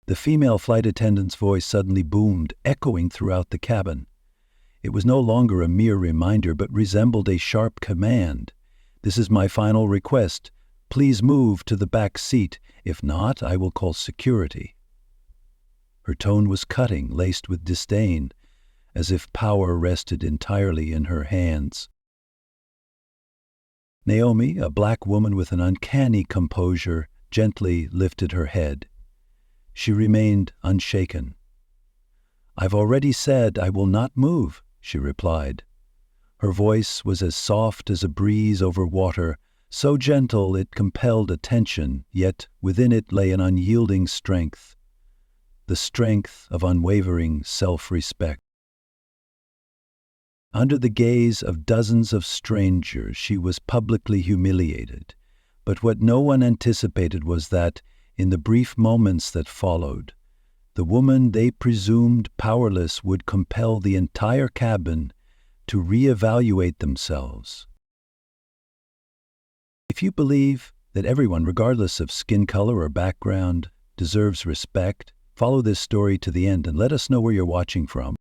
The female flight attendant's voice suddenly boomed, echoing throughout the cabin. It was no longer a mere reminder, but resembled a sharp command. "This is my final request. Please move to the back seat. If not, I will call security." Her tone was cutting, laced with disdain, as if power rested entirely in her hands. Naomi, a black woman with an uncanny composure, gently lifted her head. She remained unshaken. "I've already said I will not move," she replied. Her voice was as soft as a breeze over water, so gentle it compelled attention, yet within it lay an unyielding strength, the strength of unwavering self-respect. Under the gaze of dozens of strangers, she was publicly humiliated. But what no one anticipated was that, in the brief moments that followed, the woman they presumed powerless would compel the entire cabin to reevaluate themselves. If you believe that everyone, regardless of skin color or background, deserves respect, follow this story to the end and let us know where you're watching from.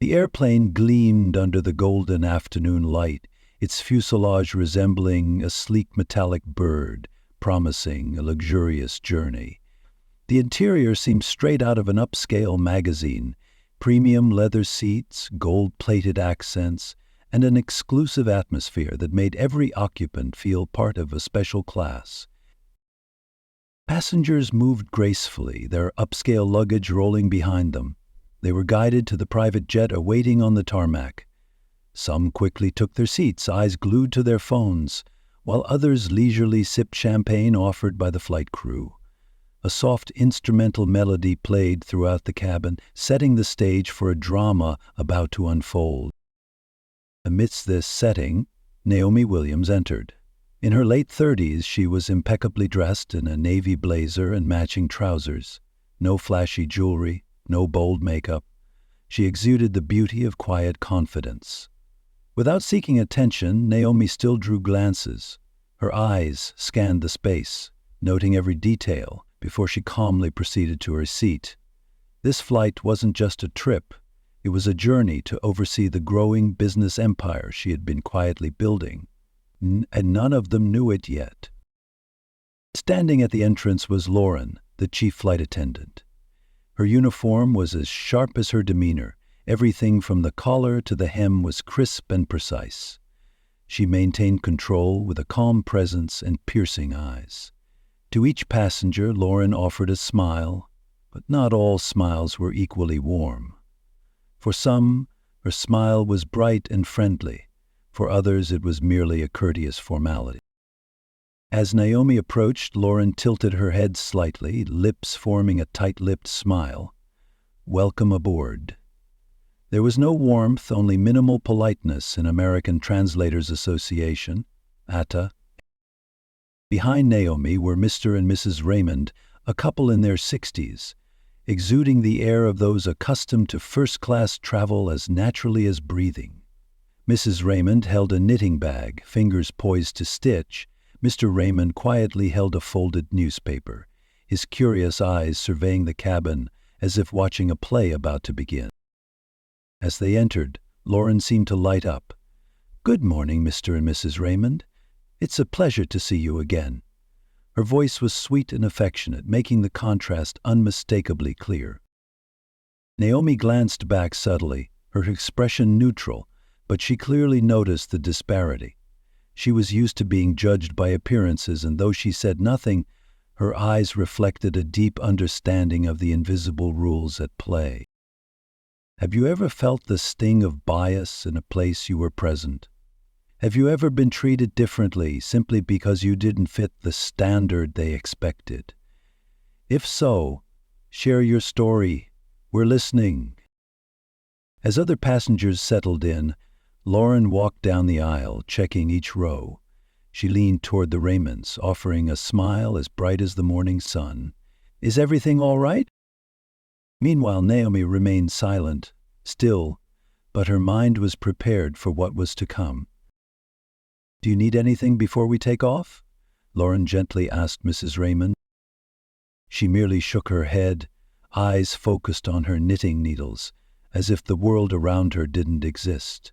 The airplane gleamed under the golden afternoon light, its fuselage resembling a sleek metallic bird, promising a luxurious journey. The interior seemed straight out of an upscale magazine: premium leather seats, gold-plated accents, and an exclusive atmosphere that made every occupant feel part of a special class. Passengers moved gracefully, their upscale luggage rolling behind them. They were guided to the private jet awaiting on the tarmac. Some quickly took their seats, eyes glued to their phones, while others leisurely sipped champagne offered by the flight crew. A soft instrumental melody played throughout the cabin, setting the stage for a drama about to unfold. Amidst this setting, Naomi Williams entered. In her late 30s, she was impeccably dressed in a navy blazer and matching trousers. No flashy jewelry, no bold makeup. She exuded the beauty of quiet confidence. Without seeking attention, Naomi still drew glances. Her eyes scanned the space, noting every detail, before she calmly proceeded to her seat. This flight wasn't just a trip. It was a journey to oversee the growing business empire she had been quietly building. And none of them knew it yet. Standing at the entrance was Lauren, the chief flight attendant. Her uniform was as sharp as her demeanor. Everything from the collar to the hem was crisp and precise. She maintained control with a calm presence and piercing eyes. To each passenger, Lauren offered a smile, but not all smiles were equally warm. For some, her smile was bright and friendly. For others, it was merely a courteous formality. As Naomi approached, Lauren tilted her head slightly, lips forming a tight-lipped smile. "Welcome aboard." There was no warmth, only minimal politeness in American Translators Association, ATA. Behind Naomi were Mr. and Mrs. Raymond, a couple in their 60s, exuding the air of those accustomed to first-class travel as naturally as breathing. Mrs. Raymond held a knitting bag, fingers poised to stitch. Mr. Raymond quietly held a folded newspaper, his curious eyes surveying the cabin as if watching a play about to begin. As they entered, Lauren seemed to light up. "Good morning, Mr. and Mrs. Raymond. It's a pleasure to see you again." Her voice was sweet and affectionate, making the contrast unmistakably clear. Naomi glanced back subtly, her expression neutral, but she clearly noticed the disparity. She was used to being judged by appearances, and though she said nothing, her eyes reflected a deep understanding of the invisible rules at play. Have you ever felt the sting of bias in a place you were present? Have you ever been treated differently simply because you didn't fit the standard they expected? If so, share your story. We're listening. As other passengers settled in, Lauren walked down the aisle, checking each row. She leaned toward the Raymonds, offering a smile as bright as the morning sun. "Is everything all right?" Meanwhile, Naomi remained silent, still, but her mind was prepared for what was to come. "Do you need anything before we take off?" Lauren gently asked Mrs. Raymond. She merely shook her head, eyes focused on her knitting needles, as if the world around her didn't exist.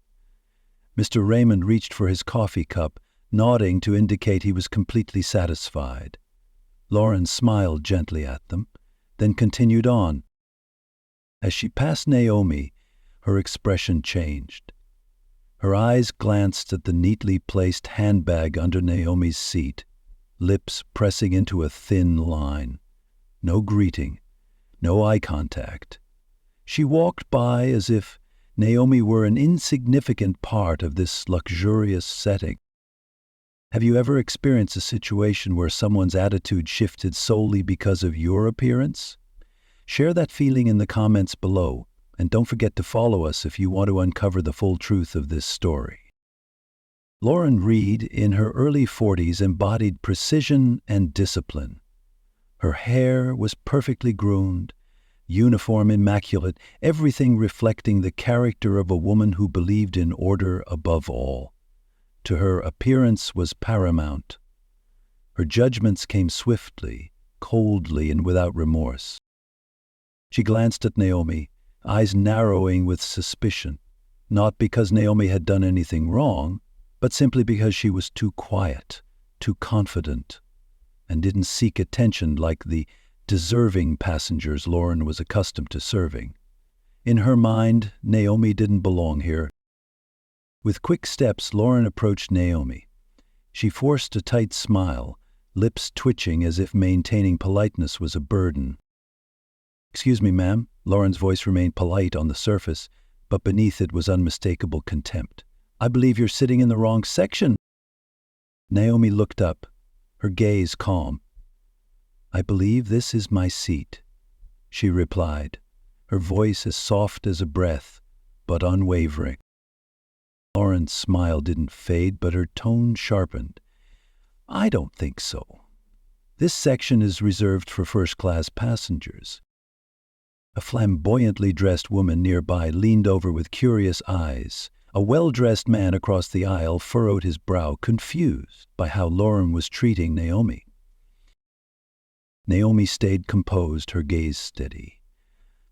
Mr. Raymond reached for his coffee cup, nodding to indicate he was completely satisfied. Lauren smiled gently at them, then continued on. As she passed Naomi, her expression changed. Her eyes glanced at the neatly placed handbag under Naomi's seat, lips pressing into a thin line. No greeting, no eye contact. She walked by as if Naomi were an insignificant part of this luxurious setting. Have you ever experienced a situation where someone's attitude shifted solely because of your appearance? Share that feeling in the comments below, and don't forget to follow us if you want to uncover the full truth of this story. Lauren Reed, in her early 40s, embodied precision and discipline. Her hair was perfectly groomed, uniform immaculate, everything reflecting the character of a woman who believed in order above all. To her, appearance was paramount. Her judgments came swiftly, coldly, and without remorse. She glanced at Naomi, eyes narrowing with suspicion, not because Naomi had done anything wrong, but simply because she was too quiet, too confident, and didn't seek attention like the deserving passengers Lauren was accustomed to serving. In her mind, Naomi didn't belong here. With quick steps, Lauren approached Naomi. She forced a tight smile, lips twitching as if maintaining politeness was a burden. "Excuse me, ma'am." Lauren's voice remained polite on the surface, but beneath it was unmistakable contempt. "I believe you're sitting in the wrong section." Naomi looked up, her gaze calm. "I believe this is my seat," she replied, her voice as soft as a breath, but unwavering. Lauren's smile didn't fade, but her tone sharpened. "I don't think so. This section is reserved for first-class passengers." A flamboyantly dressed woman nearby leaned over with curious eyes. A well-dressed man across the aisle furrowed his brow, confused by how Lauren was treating Naomi. Naomi stayed composed, her gaze steady.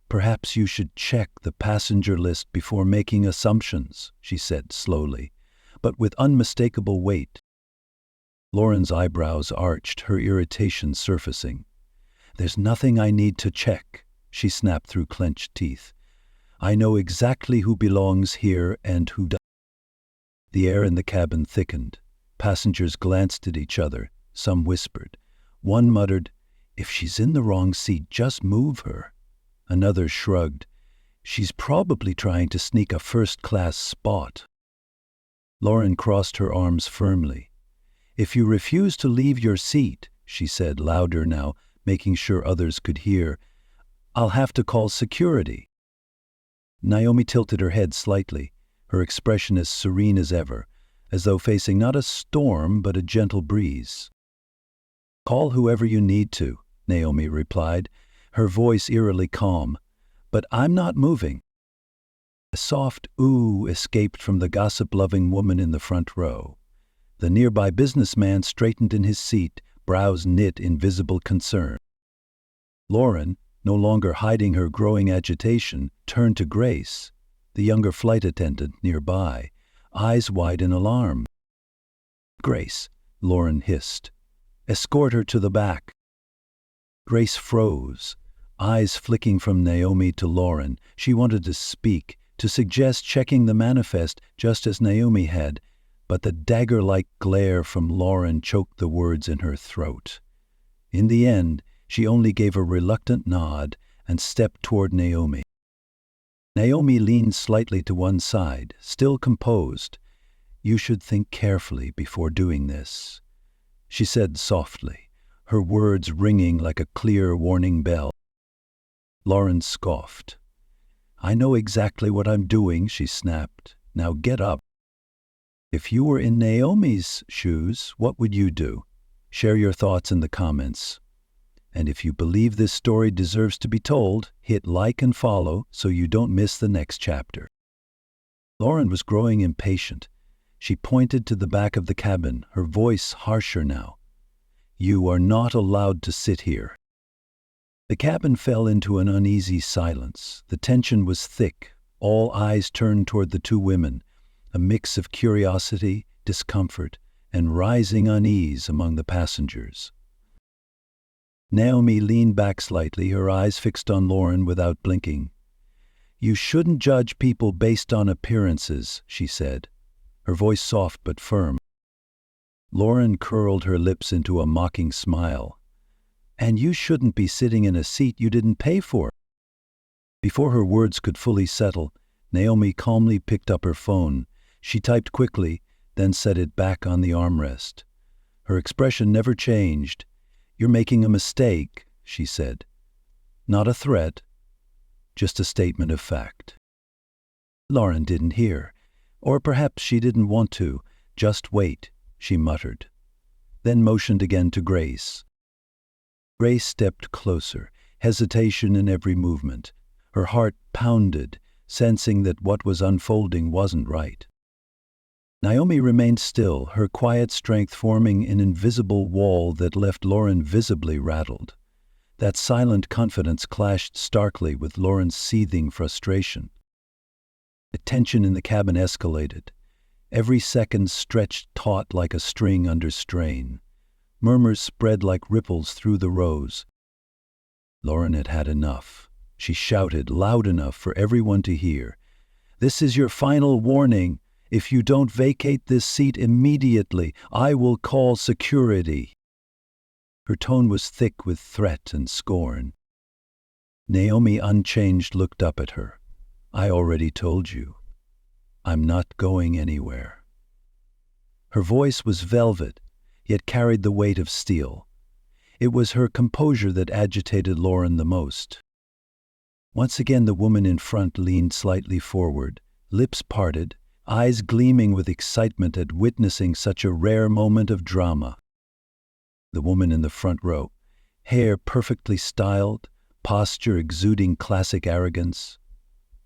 "Perhaps you should check the passenger list before making assumptions," she said slowly, but with unmistakable weight. Lauren's eyebrows arched, her irritation surfacing. "There's nothing I need to check," she snapped through clenched teeth. "I know exactly who belongs here and who doesn't." The air in the cabin thickened. Passengers glanced at each other. Some whispered. One muttered, "If she's in the wrong seat, just move her." Another shrugged. "She's probably trying to sneak a first-class spot." Lauren crossed her arms firmly. "If you refuse to leave your seat," she said, louder now, making sure others could hear, "I'll have to call security." Naomi tilted her head slightly, her expression as serene as ever, as though facing not a storm but a gentle breeze. "Call whoever you need to," Naomi replied, her voice eerily calm, "but I'm not moving." A soft ooh escaped from the gossip-loving woman in the front row. The nearby businessman straightened in his seat, brows knit in visible concern. Lauren, no longer hiding her growing agitation, turned to Grace, the younger flight attendant nearby, eyes wide in alarm. "Grace," Lauren hissed, "escort her to the back." Grace froze, eyes flicking from Naomi to Lauren. She wanted to speak, to suggest checking the manifest just as Naomi had, but the dagger-like glare from Lauren choked the words in her throat. In the end, she only gave a reluctant nod and stepped toward Naomi. Naomi leaned slightly to one side, still composed. "You should think carefully before doing this," she said softly, her words ringing like a clear warning bell. Lauren scoffed. "I know exactly what I'm doing," she snapped. "Now get up." If you were in Naomi's shoes, what would you do? Share your thoughts in the comments. And if you believe this story deserves to be told, hit like and follow so you don't miss the next chapter. Lauren was growing impatient. She pointed to the back of the cabin, her voice harsher now. "You are not allowed to sit here." The cabin fell into an uneasy silence. The tension was thick, all eyes turned toward the two women, a mix of curiosity, discomfort, and rising unease among the passengers. Naomi leaned back slightly, her eyes fixed on Lauren without blinking. "You shouldn't judge people based on appearances," she said, her voice soft but firm. Lauren curled her lips into a mocking smile. "And you shouldn't be sitting in a seat you didn't pay for." Before her words could fully settle, Naomi calmly picked up her phone. She typed quickly, then set it back on the armrest. Her expression never changed. "You're making a mistake," she said. Not a threat, just a statement of fact. Lauren didn't hear, or perhaps she didn't want to. "Just wait," she muttered, then motioned again to Grace. Grace stepped closer, hesitation in every movement. Her heart pounded, sensing that what was unfolding wasn't right. Naomi remained still, her quiet strength forming an invisible wall that left Lauren visibly rattled. That silent confidence clashed starkly with Lauren's seething frustration. The tension in the cabin escalated. Every second stretched taut like a string under strain. Murmurs spread like ripples through the rows. Lauren had had enough. She shouted loud enough for everyone to hear. "This is your final warning. If you don't vacate this seat immediately, I will call security." Her tone was thick with threat and scorn. Naomi, unchanged, looked up at her. "I already told you. I'm not going anywhere." Her voice was velvet, yet carried the weight of steel. It was her composure that agitated Lauren the most. Once again the woman in front leaned slightly forward, lips parted, eyes gleaming with excitement at witnessing such a rare moment of drama. The woman in the front row, hair perfectly styled, posture exuding classic arrogance,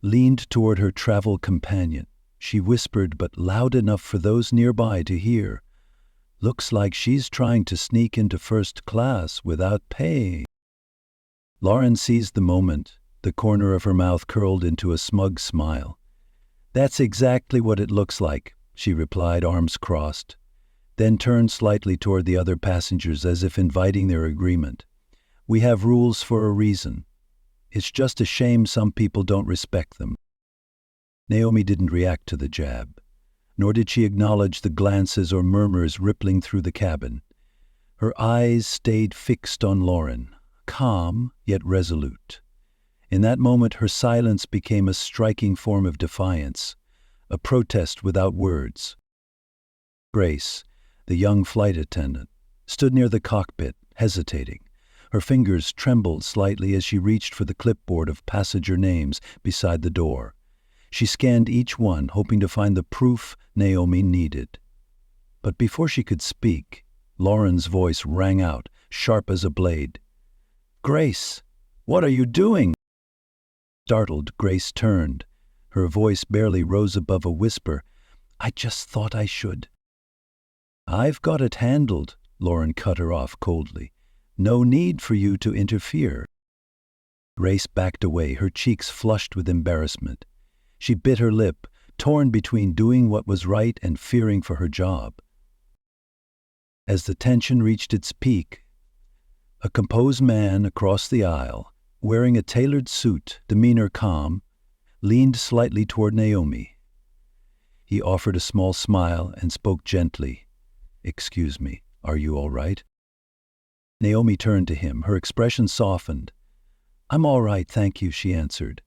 leaned toward her travel companion. She whispered, but loud enough for those nearby to hear, "Looks like she's trying to sneak into first class without paying." Lauren seized the moment, the corner of her mouth curled into a smug smile. "That's exactly what it looks like," she replied, arms crossed, then turned slightly toward the other passengers as if inviting their agreement. "We have rules for a reason. It's just a shame some people don't respect them." Naomi didn't react to the jab, nor did she acknowledge the glances or murmurs rippling through the cabin. Her eyes stayed fixed on Lauren, calm yet resolute. In that moment, her silence became a striking form of defiance, a protest without words. Grace, the young flight attendant, stood near the cockpit, hesitating. Her fingers trembled slightly as she reached for the clipboard of passenger names beside the door. She scanned each one, hoping to find the proof Naomi needed. But before she could speak, Lauren's voice rang out, sharp as a blade. "Grace, what are you doing?" Startled, Grace turned. Her voice barely rose above a whisper. "I just thought I should." "I've got it handled," Lauren cut her off coldly. "No need for you to interfere." Grace backed away, her cheeks flushed with embarrassment. She bit her lip, torn between doing what was right and fearing for her job. As the tension reached its peak, a composed man across the aisle, wearing a tailored suit, demeanor calm, leaned slightly toward Naomi. He offered a small smile and spoke gently. "Excuse me, are you all right?" Naomi turned to him, her expression softened. "I'm all right, thank you," she answered,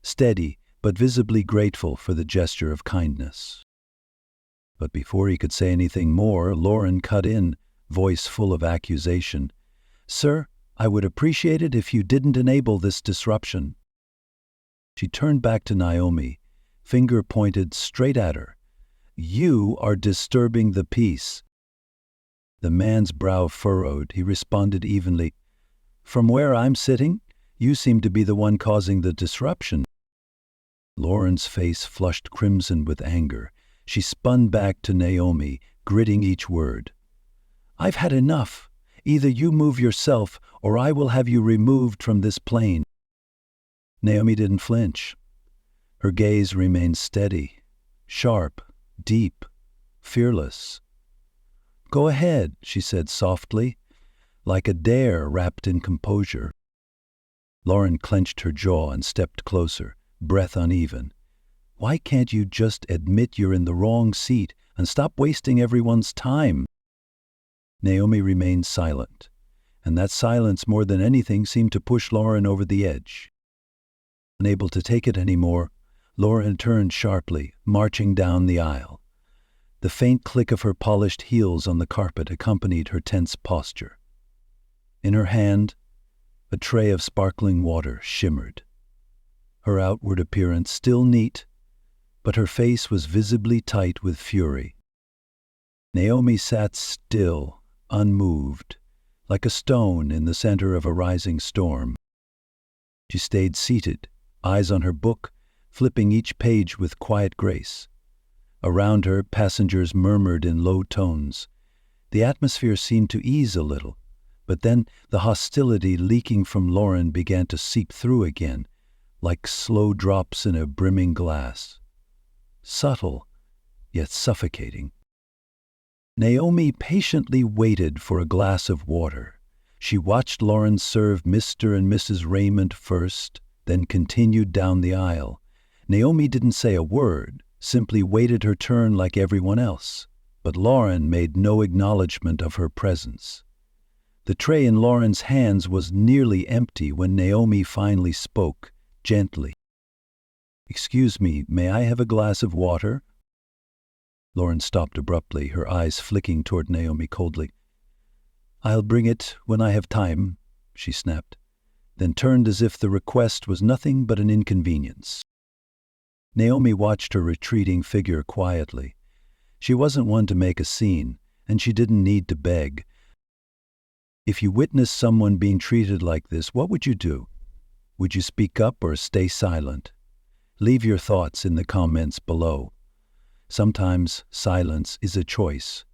steady but visibly grateful for the gesture of kindness. But before he could say anything more, Lauren cut in, voice full of accusation. "Sir, I would appreciate it if you didn't enable this disruption." She turned back to Naomi, finger pointed straight at her. "You are disturbing the peace." The man's brow furrowed. He responded evenly, "From where I'm sitting, you seem to be the one causing the disruption." Lauren's face flushed crimson with anger. She spun back to Naomi, gritting each word. "I've had enough. Either you move yourself, or I will have you removed from this plane." Naomi didn't flinch. Her gaze remained steady, sharp, deep, fearless. "Go ahead," she said softly, like a dare wrapped in composure. Lauren clenched her jaw and stepped closer, breath uneven. "Why can't you just admit you're in the wrong seat and stop wasting everyone's time?" Naomi remained silent, and that silence more than anything seemed to push Lauren over the edge. Unable to take it anymore, Lauren turned sharply, marching down the aisle. The faint click of her polished heels on the carpet accompanied her tense posture. In her hand, a tray of sparkling water shimmered. Her outward appearance still neat, but her face was visibly tight with fury. Naomi sat still, unmoved, like a stone in the center of a rising storm. She stayed seated, eyes on her book, flipping each page with quiet grace. Around her, passengers murmured in low tones. The atmosphere seemed to ease a little, but then the hostility leaking from Lauren began to seep through again, like slow drops in a brimming glass. Subtle, yet suffocating. Naomi patiently waited for a glass of water. She watched Lauren serve Mr. and Mrs. Raymond first, then continued down the aisle. Naomi didn't say a word, simply waited her turn like everyone else, but Lauren made no acknowledgement of her presence. The tray in Lauren's hands was nearly empty when Naomi finally spoke, gently. "Excuse me, may I have a glass of water?" Lauren stopped abruptly, her eyes flicking toward Naomi coldly. "I'll bring it when I have time," she snapped, then turned as if the request was nothing but an inconvenience. Naomi watched her retreating figure quietly. She wasn't one to make a scene, and she didn't need to beg. If you witnessed someone being treated like this, what would you do? Would you speak up or stay silent? Leave your thoughts in the comments below. Sometimes silence is a choice,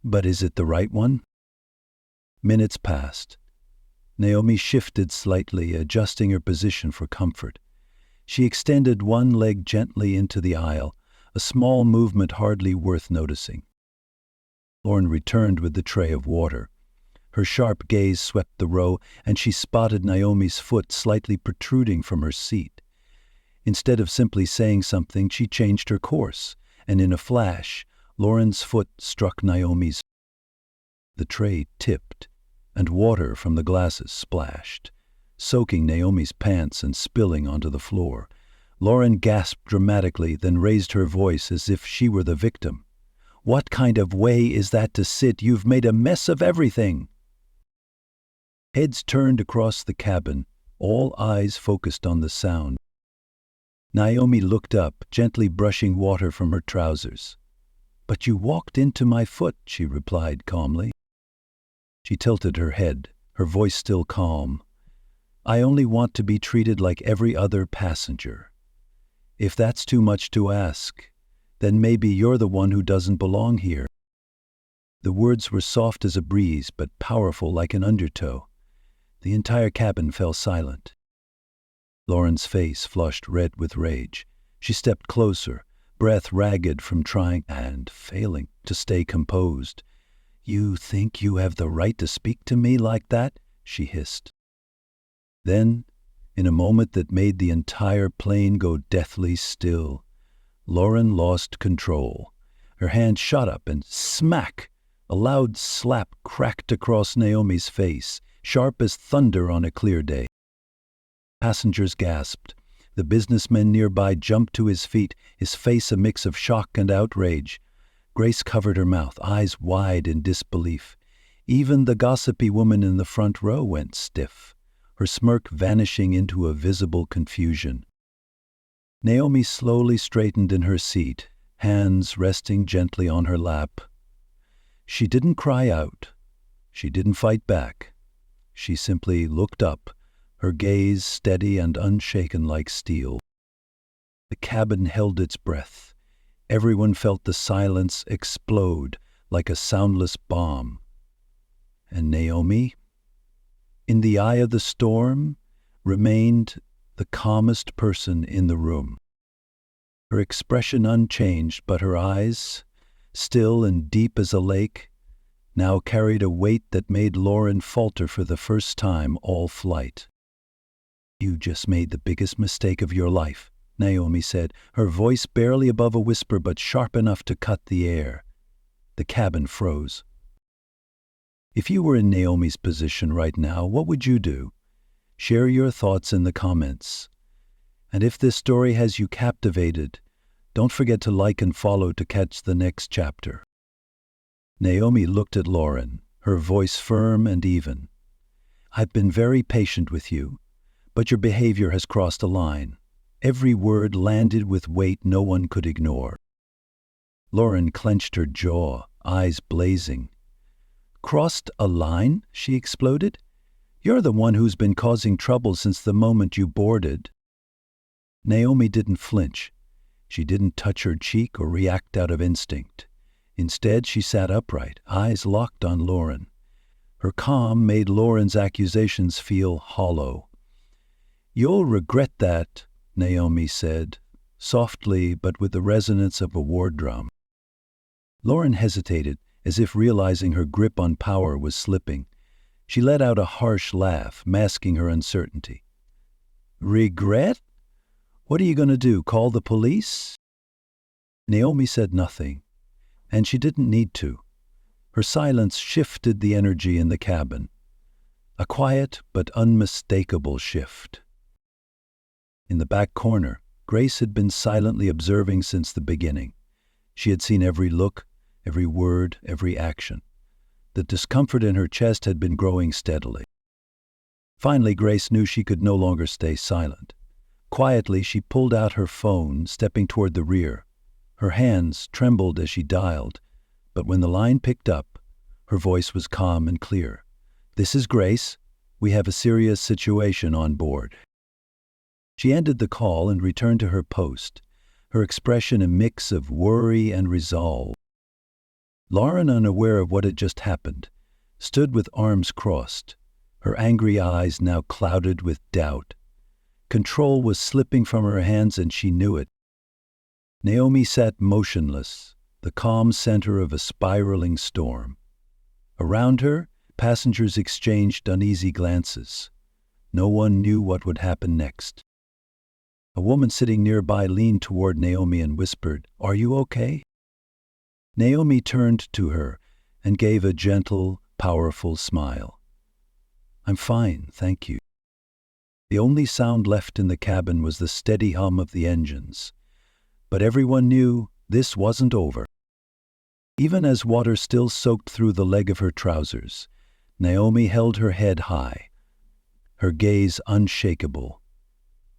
but is it the right one? Minutes passed. Naomi shifted slightly, adjusting her position for comfort. She extended one leg gently into the aisle, a small movement hardly worth noticing. Lauren returned with the tray of water. Her sharp gaze swept the row, and she spotted Naomi's foot slightly protruding from her seat. Instead of simply saying something, she changed her course, and in a flash, Lauren's foot struck Naomi's. The tray tipped, and water from the glasses splashed, soaking Naomi's pants and spilling onto the floor. Lauren gasped dramatically, then raised her voice as if she were the victim. "What kind of way is that to sit? You've made a mess of everything!" Heads turned across the cabin, all eyes focused on the sound. Naomi looked up, gently brushing water from her trousers. "But you walked into my foot," she replied calmly. She tilted her head, her voice still calm. "I only want to be treated like every other passenger. If that's too much to ask, then maybe you're the one who doesn't belong here." The words were soft as a breeze, but powerful like an undertow. The entire cabin fell silent. Lauren's face flushed red with rage. She stepped closer, breath ragged from trying and failing to stay composed. "You think you have the right to speak to me like that?" she hissed. Then, in a moment that made the entire plane go deathly still, Lauren lost control. Her hand shot up and smack! A loud slap cracked across Naomi's face, sharp as thunder on a clear day. Passengers gasped. The businessman nearby jumped to his feet, his face a mix of shock and outrage. Grace covered her mouth, eyes wide in disbelief. Even the gossipy woman in the front row went stiff, her smirk vanishing into a visible confusion. Naomi slowly straightened in her seat, hands resting gently on her lap. She didn't cry out. She didn't fight back. She simply looked up, her gaze steady and unshaken like steel. The cabin held its breath. Everyone felt the silence explode like a soundless bomb. And Naomi, in the eye of the storm, remained the calmest person in the room. Her expression unchanged, but her eyes, still and deep as a lake, now carried a weight that made Lauren falter for the first time all flight. "You just made the biggest mistake of your life," Naomi said, her voice barely above a whisper but sharp enough to cut the air. The cabin froze. If you were in Naomi's position right now, what would you do? Share your thoughts in the comments. And if this story has you captivated, don't forget to like and follow to catch the next chapter. Naomi looked at Lauren, her voice firm and even. "I've been very patient with you, but your behavior has crossed a line." Every word landed with weight no one could ignore. Lauren clenched her jaw, eyes blazing. "Crossed a line?" she exploded. "You're the one who's been causing trouble since the moment you boarded." Naomi didn't flinch. She didn't touch her cheek or react out of instinct. Instead, she sat upright, eyes locked on Lauren. Her calm made Lauren's accusations feel hollow. "You'll regret that," Naomi said, softly but with the resonance of a war drum. Lauren hesitated, as if realizing her grip on power was slipping. She let out a harsh laugh, masking her uncertainty. "Regret? What are you going to do, call the police?" Naomi said nothing, and she didn't need to. Her silence shifted the energy in the cabin. A quiet but unmistakable shift. In the back corner, Grace had been silently observing since the beginning. She had seen every look, every word, every action. The discomfort in her chest had been growing steadily. Finally, Grace knew she could no longer stay silent. Quietly, she pulled out her phone, stepping toward the rear. Her hands trembled as she dialed, but when the line picked up, her voice was calm and clear. "This is Grace. We have a serious situation on board." She ended the call and returned to her post, her expression a mix of worry and resolve. Lauren, unaware of what had just happened, stood with arms crossed, her angry eyes now clouded with doubt. Control was slipping from her hands and she knew it. Naomi sat motionless, the calm center of a spiraling storm. Around her, passengers exchanged uneasy glances. No one knew what would happen next. A woman sitting nearby leaned toward Naomi and whispered, "Are you okay?" Naomi turned to her and gave a gentle, powerful smile. "I'm fine, thank you." The only sound left in the cabin was the steady hum of the engines. But everyone knew this wasn't over. Even as water still soaked through the leg of her trousers, Naomi held her head high, her gaze unshakable.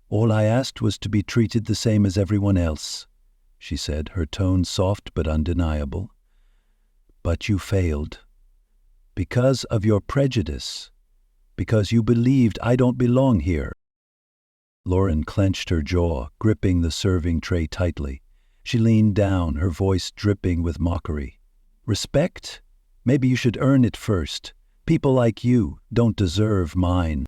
"All I asked was to be treated the same as everyone else," she said, her tone soft but undeniable. "But you failed. Because of your prejudice. Because you believed I don't belong here." Lauren clenched her jaw, gripping the serving tray tightly. She leaned down, her voice dripping with mockery. "Respect? Maybe you should earn it first. People like you don't deserve mine."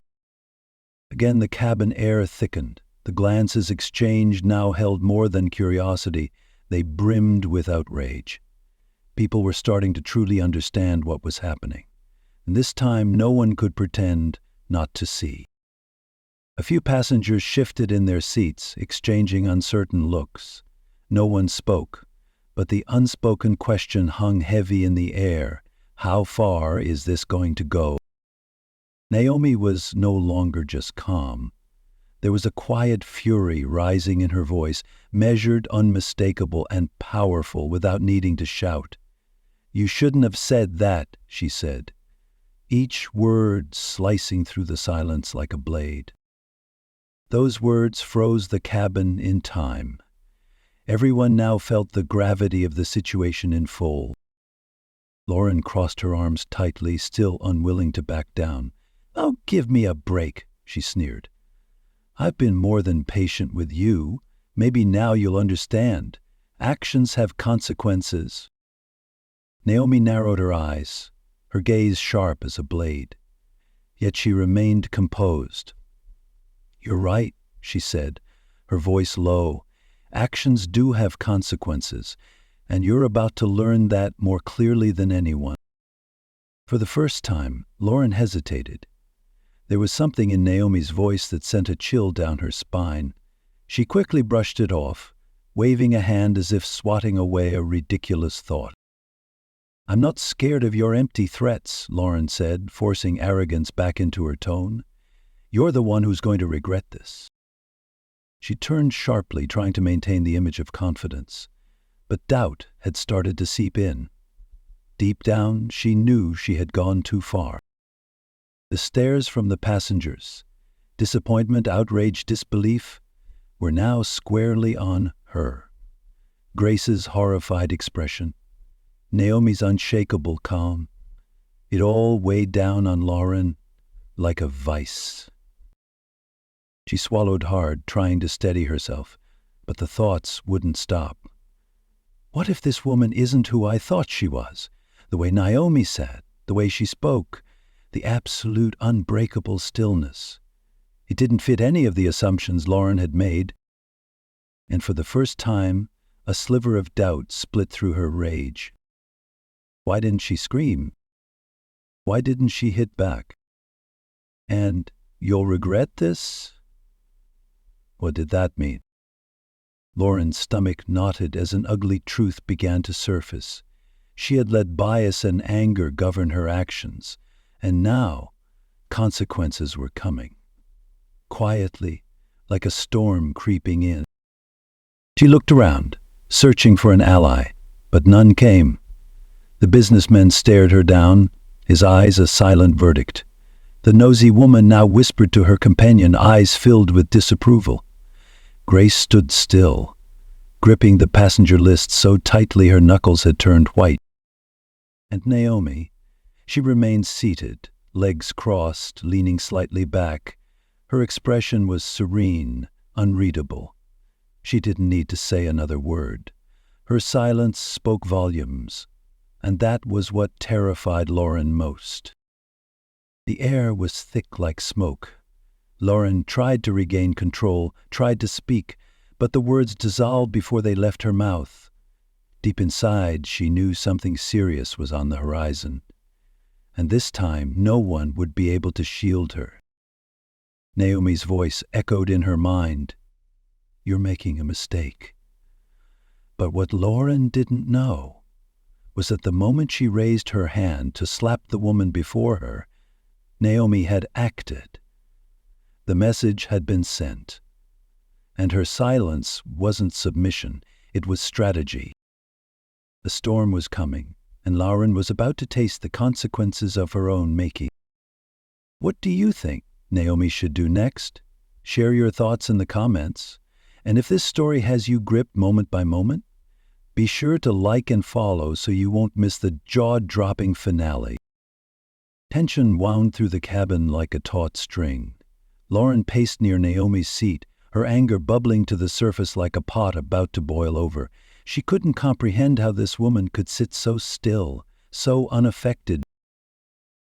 Again the cabin air thickened. The glances exchanged now held more than curiosity. They brimmed with outrage. People were starting to truly understand what was happening. And this time no one could pretend not to see. A few passengers shifted in their seats, exchanging uncertain looks. No one spoke, but the unspoken question hung heavy in the air. How far is this going to go? Naomi was no longer just calm. There was a quiet fury rising in her voice, measured, unmistakable, and powerful without needing to shout. "You shouldn't have said that," she said, each word slicing through the silence like a blade. Those words froze the cabin in time. Everyone now felt the gravity of the situation in full. Lauren crossed her arms tightly, still unwilling to back down. "Oh, give me a break," she sneered. "I've been more than patient with you. Maybe now you'll understand. Actions have consequences." Naomi narrowed her eyes. her gaze sharp as a blade. Yet she remained composed. "You're right," she said, her voice low. "Actions do have consequences, and you're about to learn that more clearly than anyone." For the first time, Lauren hesitated. There was something in Naomi's voice that sent a chill down her spine. She quickly brushed it off, waving a hand as if swatting away a ridiculous thought. "I'm not scared of your empty threats," Lauren said, forcing arrogance back into her tone. "You're the one who's going to regret this." She turned sharply, trying to maintain the image of confidence. But doubt had started to seep in. Deep down, she knew she had gone too far. The stares from the passengers, disappointment, outrage, disbelief, were now squarely on her. Grace's horrified expression, Naomi's unshakable calm, it all weighed down on Lauren like a vice. She swallowed hard, trying to steady herself, but the thoughts wouldn't stop. What if this woman isn't who I thought she was? The way Naomi sat, the way she spoke, the absolute unbreakable stillness. It didn't fit any of the assumptions Lauren had made. And for the first time, a sliver of doubt split through her rage. Why didn't she scream? Why didn't she hit back? And, "You'll regret this?" What did that mean? Lauren's stomach knotted as an ugly truth began to surface. She had let bias and anger govern her actions, and now consequences were coming. Quietly, like a storm creeping in. She looked around, searching for an ally, but none came. The businessman stared her down, his eyes a silent verdict. The nosy woman now whispered to her companion, eyes filled with disapproval. Grace stood still, gripping the passenger list so tightly her knuckles had turned white. And Naomi, she remained seated, legs crossed, leaning slightly back. Her expression was serene, unreadable. She didn't need to say another word. Her silence spoke volumes, and that was what terrified Lauren most. The air was thick like smoke. Lauren tried to regain control, tried to speak, but the words dissolved before they left her mouth. Deep inside, she knew something serious was on the horizon, and this time no one would be able to shield her. Naomi's voice echoed in her mind. "You're making a mistake." But what Lauren didn't know was that the moment she raised her hand to slap the woman before her, Naomi had acted. The message had been sent, and her silence wasn't submission, it was strategy. The storm was coming, and Lauren was about to taste the consequences of her own making. What do you think Naomi should do next? Share your thoughts in the comments. And if this story has you gripped moment by moment, be sure to like and follow so you won't miss the jaw-dropping finale. Tension wound through the cabin like a taut string. Lauren paced near Naomi's seat, her anger bubbling to the surface like a pot about to boil over. She couldn't comprehend how this woman could sit so still, so unaffected.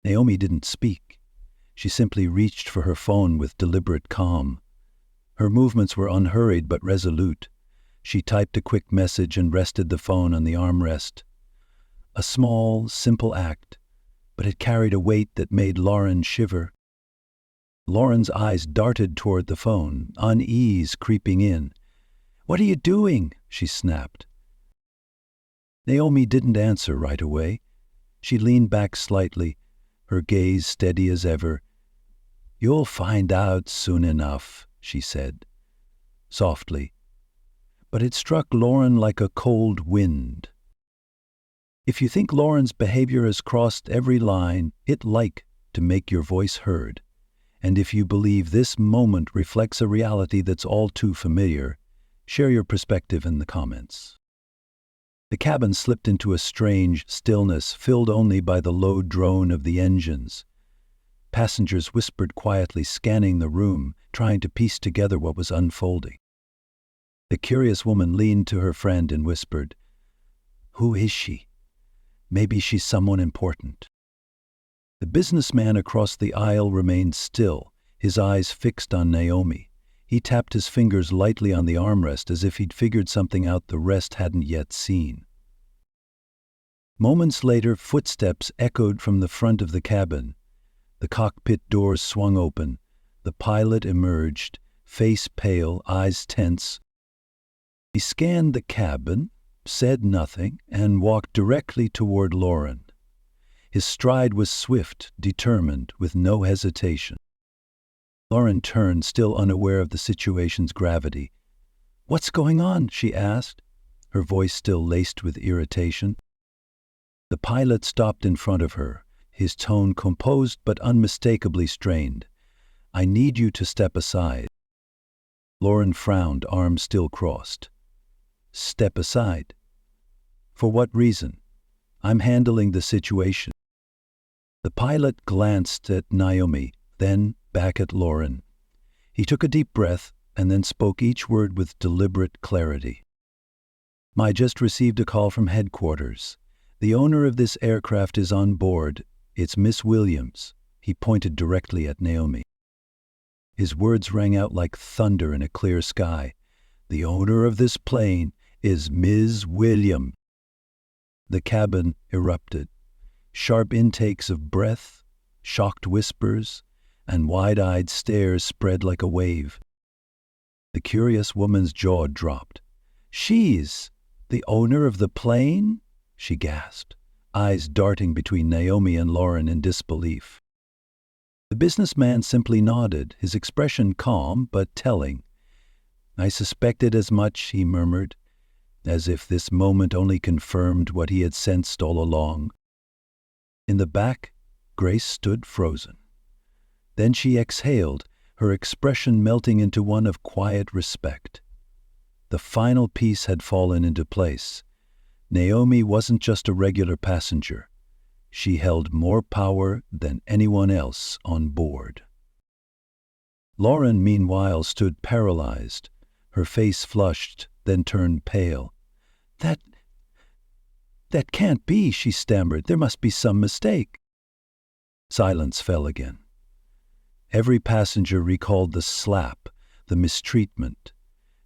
Naomi didn't speak. She simply reached for her phone with deliberate calm. Her movements were unhurried but resolute. She typed a quick message and rested the phone on the armrest. A small, simple act, but it carried a weight that made Lauren shiver. Lauren's eyes darted toward the phone, unease creeping in. "What are you doing?" she snapped. Naomi didn't answer right away. She leaned back slightly, her gaze steady as ever. "You'll find out soon enough," she said, softly. But it struck Lauren like a cold wind. If you think Lauren's behavior has crossed every line, it'd like to make your voice heard. And if you believe this moment reflects a reality that's all too familiar, share your perspective in the comments. The cabin slipped into a strange stillness filled only by the low drone of the engines. Passengers whispered quietly, scanning the room, trying to piece together what was unfolding. The curious woman leaned to her friend and whispered, "Who is she? Maybe she's someone important." The businessman across the aisle remained still, his eyes fixed on Naomi. He tapped his fingers lightly on the armrest as if he'd figured something out the rest hadn't yet seen. Moments later, footsteps echoed from the front of the cabin. The cockpit doors swung open. The pilot emerged, face pale, eyes tense. He scanned the cabin, said nothing, and walked directly toward Lauren. His stride was swift, determined, with no hesitation. Lauren turned, still unaware of the situation's gravity. "What's going on?" she asked, her voice still laced with irritation. The pilot stopped in front of her, his tone composed but unmistakably strained. "I need you to step aside." Lauren frowned, arms still crossed. "Step aside? For what reason? I'm handling the situation." The pilot glanced at Naomi, then back at Lauren. He took a deep breath and then spoke each word with deliberate clarity. "I just received a call from headquarters. The owner of this aircraft is on board. It's Miss Williams." He pointed directly at Naomi. His words rang out like thunder in a clear sky. "The owner of this plane is Ms. Williams." The cabin erupted. Sharp intakes of breath, shocked whispers, and wide-eyed stares spread like a wave. The curious woman's jaw dropped. "She's the owner of the plane?" she gasped, eyes darting between Naomi and Lauren in disbelief. The businessman simply nodded, his expression calm but telling. "I suspected as much," he murmured, as if this moment only confirmed what he had sensed all along. In the back, Grace stood frozen. Then she exhaled, her expression melting into one of quiet respect. The final piece had fallen into place. Naomi wasn't just a regular passenger. She held more power than anyone else on board. Lauren, meanwhile, stood paralyzed, her face flushed, then turned pale. That can't be," she stammered. "There must be some mistake." Silence fell again. Every passenger recalled the slap, the mistreatment.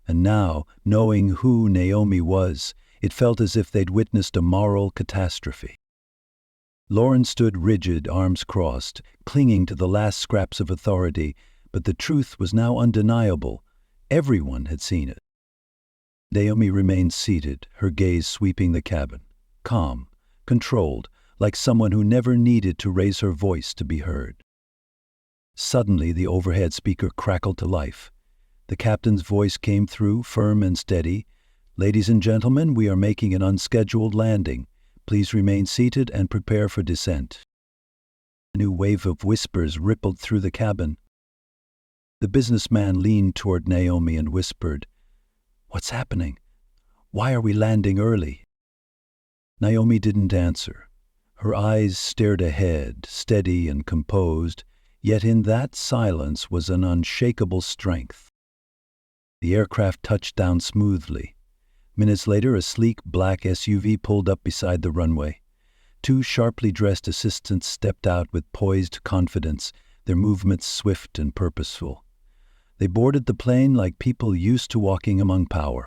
And now, knowing who Naomi was, it felt as if they'd witnessed a moral catastrophe. Lauren stood rigid, arms crossed, clinging to the last scraps of authority, but the truth was now undeniable. Everyone had seen it. Naomi remained seated, her gaze sweeping the cabin, calm, controlled, like someone who never needed to raise her voice to be heard. Suddenly, the overhead speaker crackled to life. The captain's voice came through, firm and steady. "Ladies and gentlemen, we are making an unscheduled landing. Please remain seated and prepare for descent." A new wave of whispers rippled through the cabin. The businessman leaned toward Naomi and whispered, "What's happening? Why are we landing early?" Naomi didn't answer. Her eyes stared ahead, steady and composed, yet in that silence was an unshakable strength. The aircraft touched down smoothly. Minutes later, a sleek black SUV pulled up beside the runway. Two sharply dressed assistants stepped out with poised confidence, their movements swift and purposeful. They boarded the plane like people used to walking among power.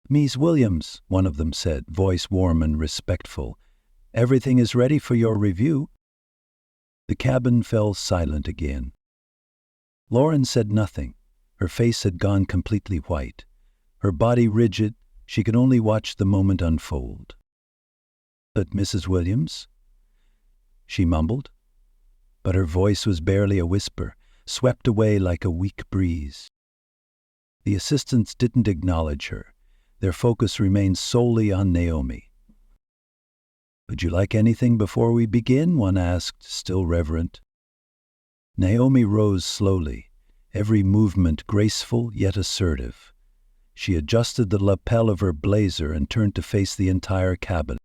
"Ms. Williams," one of them said, voice warm and respectful, "everything is ready for your review." The cabin fell silent again. Lauren said nothing. Her face had gone completely white. Her body rigid, she could only watch the moment unfold. "But Mrs. Williams?" she mumbled. But her voice was barely a whisper, swept away like a weak breeze. The assistants didn't acknowledge her. Their focus remained solely on Naomi. "Would you like anything before we begin?" one asked, still reverent. Naomi rose slowly, every movement graceful yet assertive. She adjusted the lapel of her blazer and turned to face the entire cabin.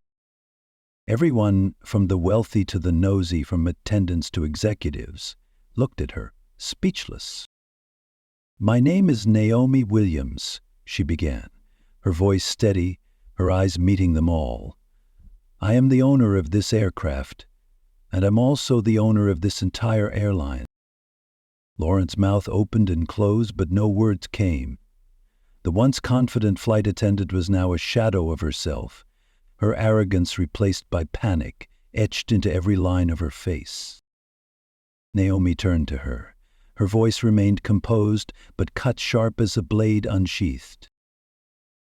Everyone, from the wealthy to the nosy, from attendants to executives, looked at her, speechless. "My name is Naomi Williams," she began, her voice steady, her eyes meeting them all. "I am the owner of this aircraft. And I'm also the owner of this entire airline. Lauren's mouth opened and closed, but no words came. The once confident flight attendant was now a shadow of herself, her arrogance replaced by panic, etched into every line of her face. Naomi turned to her. Her voice remained composed, but cut sharp as a blade unsheathed.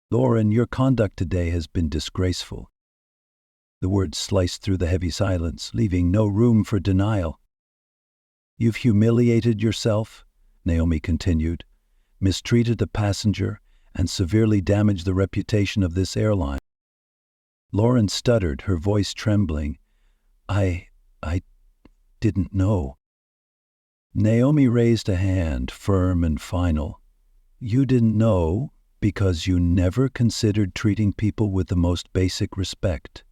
Lauren, your conduct today has been disgraceful. The words sliced through the heavy silence, leaving no room for denial. You've humiliated yourself, Naomi continued, mistreated a passenger, and severely damaged the reputation of this airline. Lauren stuttered, her voice trembling. I didn't know. Naomi raised a hand, firm and final. You didn't know because you never considered treating people with the most basic respect.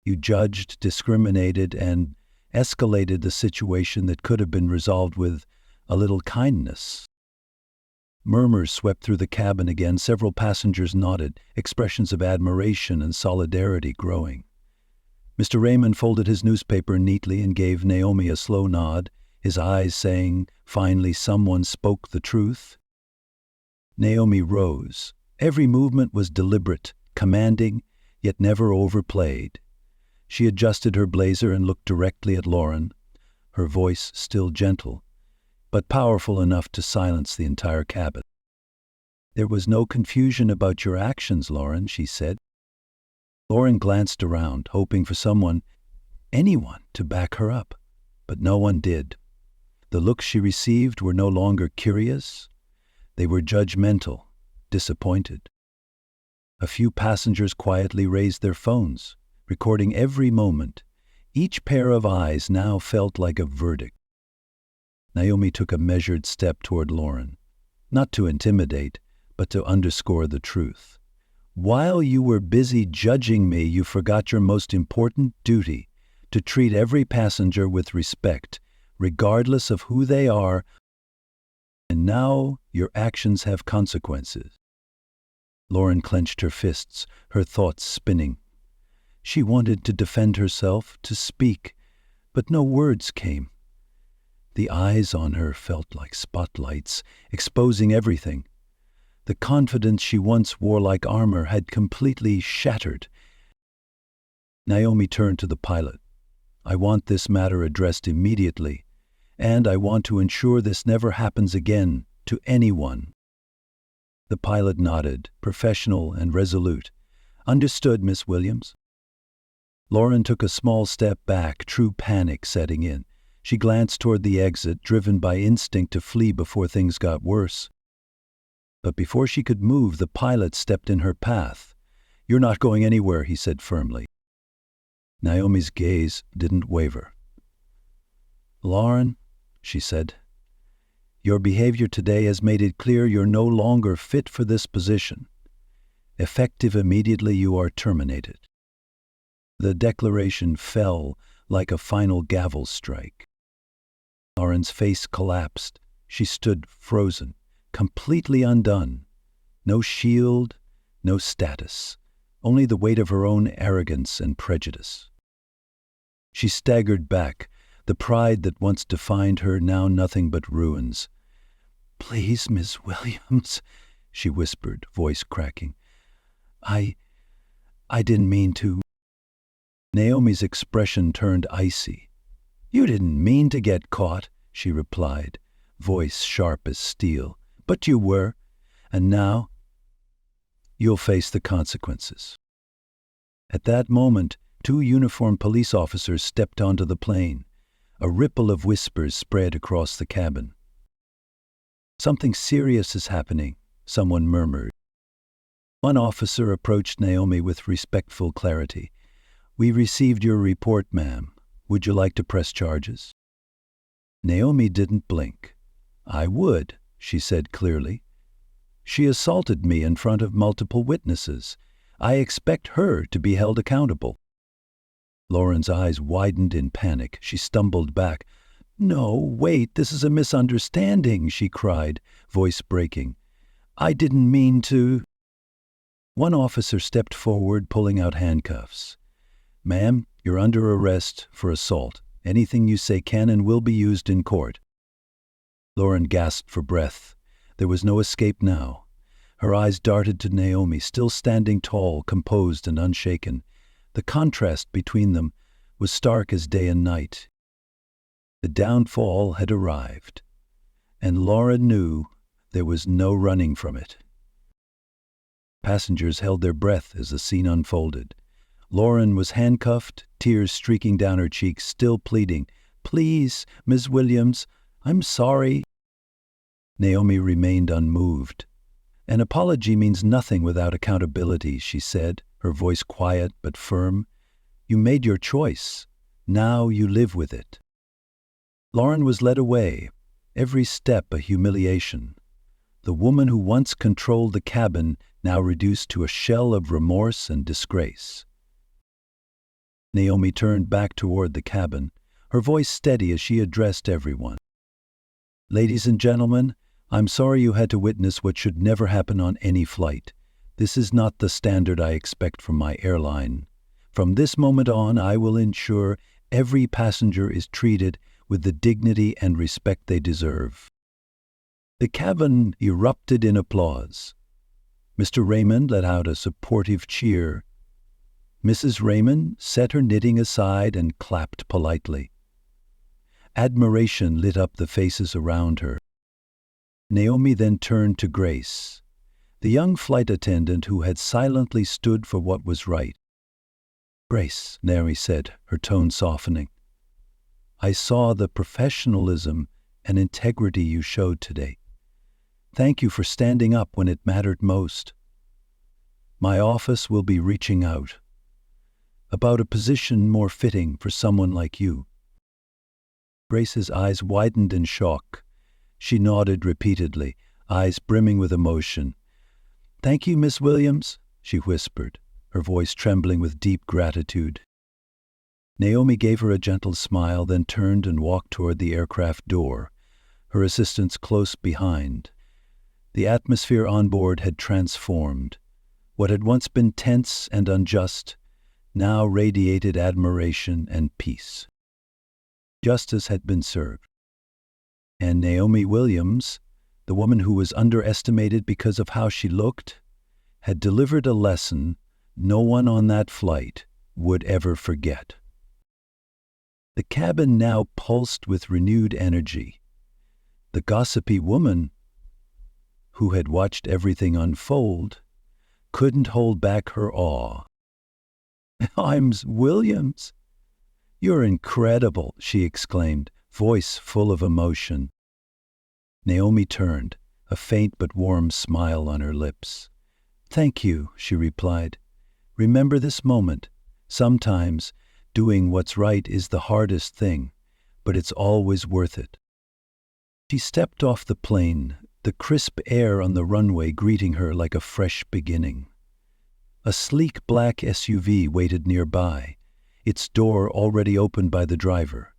You judged, discriminated, and escalated the situation that could have been resolved with a little kindness. Murmurs swept through the cabin again. Several passengers nodded, expressions of admiration and solidarity growing. Mr. Raymond folded his newspaper neatly and gave Naomi a slow nod, his eyes saying, finally, someone spoke the truth. Naomi rose. Every movement was deliberate, commanding, yet never overplayed. She adjusted her blazer and looked directly at Lauren, her voice still gentle, but powerful enough to silence the entire cabin. There was no confusion about your actions, Lauren, she said. Lauren glanced around, hoping for someone, anyone, to back her up, but no one did. The looks she received were no longer curious. They were judgmental, disappointed. A few passengers quietly raised their phones, recording every moment. Each pair of eyes now felt like a verdict. Naomi took a measured step toward Lauren, not to intimidate, but to underscore the truth. While you were busy judging me, you forgot your most important duty, to treat every passenger with respect, regardless of who they are, and now your actions have consequences. Lauren clenched her fists, her thoughts spinning. She wanted to defend herself, to speak, but no words came. The eyes on her felt like spotlights, exposing everything. The confidence she once wore like armor had completely shattered. Naomi turned to the pilot. I want this matter addressed immediately, and I want to ensure this never happens again to anyone. The pilot nodded, professional and resolute. Understood, Miss Williams. Lauren took a small step back, true panic setting in. She glanced toward the exit, driven by instinct to flee before things got worse. But before she could move, the pilot stepped in her path. You're not going anywhere, he said firmly. Naomi's gaze didn't waver. Lauren, she said, your behavior today has made it clear you're no longer fit for this position. Effective immediately, you are terminated. The declaration fell like a final gavel strike. Lauren's face collapsed. She stood frozen, completely undone. No shield, no status, only the weight of her own arrogance and prejudice. She staggered back, the pride that once defined her now nothing but ruins. Please, Miss Williams, she whispered, voice cracking. I didn't mean to. Naomi's expression turned icy. You didn't mean to get caught, she replied, voice sharp as steel. But you were, and now you'll face the consequences. At that moment, 2 uniformed police officers stepped onto the plane. A ripple of whispers spread across the cabin. Something serious is happening, someone murmured. One officer approached Naomi with respectful clarity. We received your report, ma'am. Would you like to press charges? Naomi didn't blink. I would, she said clearly. She assaulted me in front of multiple witnesses. I expect her to be held accountable. Lauren's eyes widened in panic. She stumbled back. No, wait, this is a misunderstanding, she cried, voice breaking. I didn't mean to. One officer stepped forward, pulling out handcuffs. Ma'am, You're under arrest for assault. Anything you say can and will be used in court." Lauren gasped for breath. There was no escape now. Her eyes darted to Naomi, still standing tall, composed and unshaken. The contrast between them was stark as day and night. The downfall had arrived, and Lauren knew there was no running from it. Passengers held their breath as the scene unfolded. Lauren was handcuffed, tears streaking down her cheeks, still pleading, "Please, Ms. Williams, I'm sorry." Naomi remained unmoved. "An apology means nothing without accountability," she said, her voice quiet but firm. "You made your choice. Now you live with it." Lauren was led away, every step a humiliation. The woman who once controlled the cabin now reduced to a shell of remorse and disgrace. Naomi turned back toward the cabin, her voice steady as she addressed everyone. "Ladies and gentlemen, I'm sorry you had to witness what should never happen on any flight. This is not the standard I expect from my airline. From this moment on, I will ensure every passenger is treated with the dignity and respect they deserve." The cabin erupted in applause. Mr. Raymond let out a supportive cheer. Mrs. Raymond set her knitting aside and clapped politely. Admiration lit up the faces around her. Naomi then turned to Grace, the young flight attendant who had silently stood for what was right. "Grace," Naomi said, her tone softening, "I saw the professionalism and integrity you showed today. Thank you for standing up when it mattered most. My office will be reaching out about a position more fitting for someone like you." Grace's eyes widened in shock. She nodded repeatedly, eyes brimming with emotion. "Thank you, Miss Williams," she whispered, her voice trembling with deep gratitude. Naomi gave her a gentle smile, then turned and walked toward the aircraft door, her assistants close behind. The atmosphere on board had transformed. What had once been tense and unjust now radiated admiration and peace. Justice had been served. And Naomi Williams, the woman who was underestimated because of how she looked, had delivered a lesson no one on that flight would ever forget. The cabin now pulsed with renewed energy. The gossipy woman, who had watched everything unfold, couldn't hold back her awe. "I'm Williams. You're incredible," she exclaimed, voice full of emotion. Naomi turned, a faint but warm smile on her lips. "Thank you," she replied. "Remember this moment. Sometimes doing what's right is the hardest thing, but it's always worth it." She stepped off the plane, the crisp air on the runway greeting her like a fresh beginning. A sleek black SUV waited nearby, its door already opened by the driver.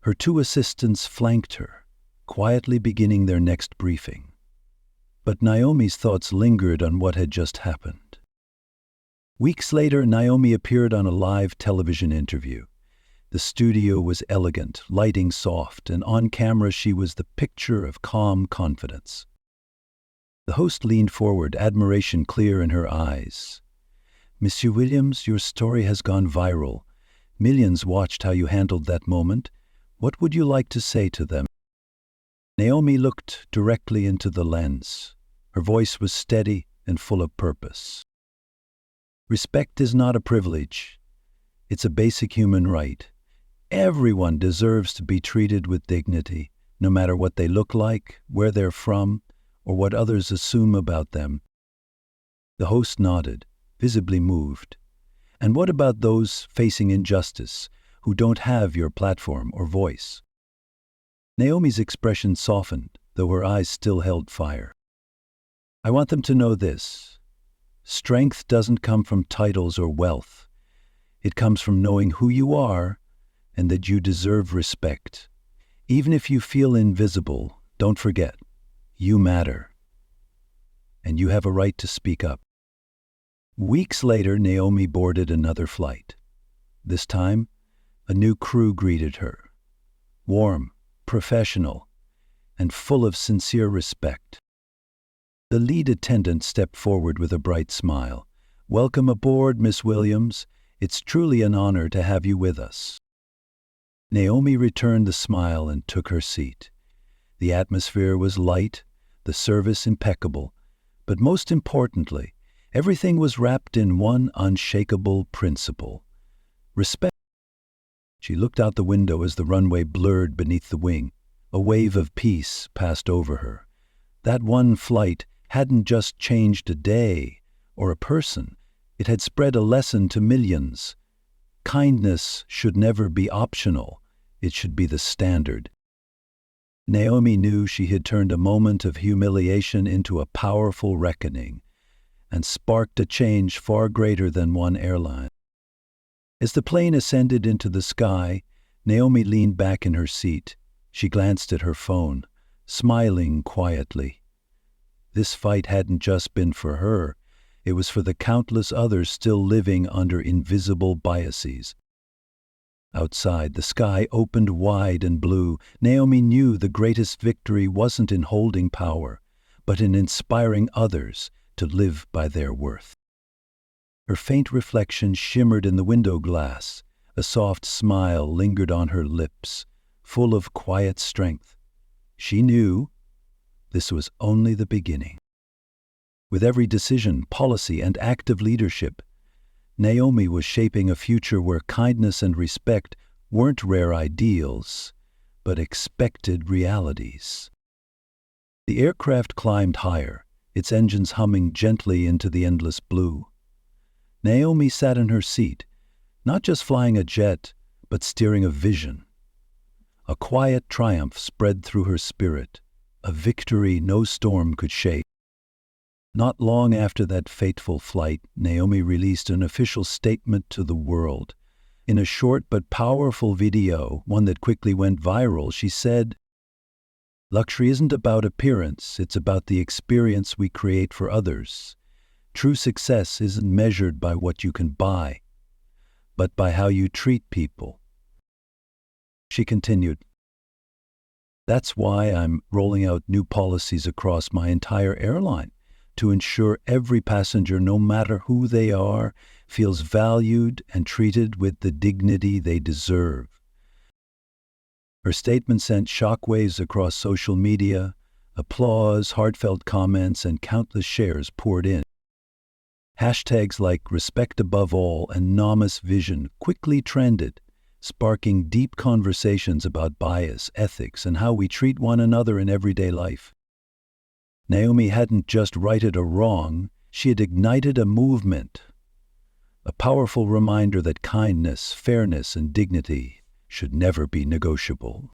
Her two assistants flanked her, quietly beginning their next briefing. But Naomi's thoughts lingered on what had just happened. Weeks later, Naomi appeared on a live television interview. The studio was elegant, lighting soft, and on camera she was the picture of calm confidence. The host leaned forward, admiration clear in her eyes. "Monsieur Williams, your story has gone viral. Millions watched how you handled that moment. What would you like to say to them?" Naomi looked directly into the lens. Her voice was steady and full of purpose. "Respect is not a privilege. It's a basic human right. Everyone deserves to be treated with dignity, no matter what they look like, where they're from, or what others assume about them." The host nodded, visibly moved. "And what about those facing injustice, who don't have your platform or voice?" Naomi's expression softened, though her eyes still held fire. "I want them to know this. Strength doesn't come from titles or wealth. It comes from knowing who you are and that you deserve respect. Even if you feel invisible, don't forget, you matter. And you have a right to speak up." Weeks later, Naomi boarded another flight. This time, a new crew greeted her. Warm, professional, and full of sincere respect. The lead attendant stepped forward with a bright smile. "Welcome aboard, Miss Williams. It's truly an honor to have you with us." Naomi returned the smile and took her seat. The atmosphere was light, the service impeccable, but most importantly, everything was wrapped in one unshakable principle: respect. She looked out the window as the runway blurred beneath the wing. A wave of peace passed over her. That one flight hadn't just changed a day or a person. It had spread a lesson to millions. Kindness should never be optional. It should be the standard. Naomi knew she had turned a moment of humiliation into a powerful reckoning and sparked a change far greater than one airline. As the plane ascended into the sky, Naomi leaned back in her seat. She glanced at her phone, smiling quietly. This fight hadn't just been for her. It was for the countless others still living under invisible biases. Outside, the sky opened wide and blue. Naomi knew the greatest victory wasn't in holding power, but in inspiring others to live by their worth. Her faint reflection shimmered in the window glass. A soft smile lingered on her lips, full of quiet strength. She knew this was only the beginning. With every decision, policy, and act of leadership, Naomi was shaping a future where kindness and respect weren't rare ideals, but expected realities. The aircraft climbed higher, its engines humming gently into the endless blue. Naomi sat in her seat, not just flying a jet, but steering a vision. A quiet triumph spread through her spirit, a victory no storm could shake. Not long after that fateful flight, Naomi released an official statement to the world. In a short but powerful video, one that quickly went viral, she said, "Luxury isn't about appearance, it's about the experience we create for others. True success isn't measured by what you can buy, but by how you treat people." She continued, "That's why I'm rolling out new policies across my entire airline, to ensure every passenger, no matter who they are, feels valued and treated with the dignity they deserve." Her statement sent shockwaves across social media. Applause, heartfelt comments, and countless shares poured in. Hashtags like "respect above all" and "Namas vision" quickly trended, sparking deep conversations about bias, ethics, and how we treat one another in everyday life. Naomi hadn't just righted a wrong, she had ignited a movement, a powerful reminder that kindness, fairness, and dignity should never be negotiable.